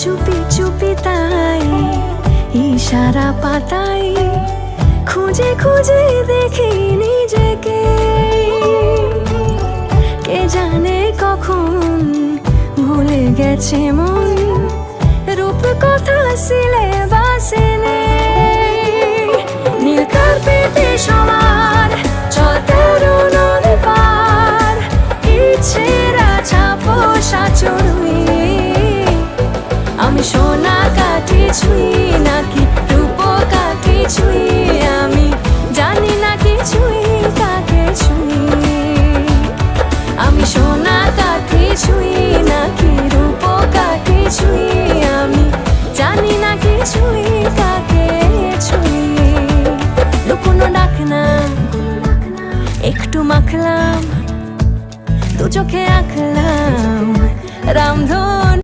চুপি চুপি তাই ইশারা পাতাই খুঁজে খুঁজে দেখি নিজেকে। কে জানে কখন ভুলে গেছে মন, রূপ কথা সিলেবাসে নেই। নীল কার্পেটে সবার চলতে নদী পার, ইচ্ছেরা ছাপোষা চড়ুই। আমি সোনা কাঠি ছুঁই নাকি রূপ কাঠি ছুঁই, আমি জানি না কিছুই কাকে ছুঁই। আমি সোনা কাঠি ছুঁই নাকি রূপ কাঠি ছুঁই, আমি জানি না কিছুই কাকে ছুঁই। লুকোনো ডাক না একটু মাখলাম, দু চোখে আঁকলাম রামধন।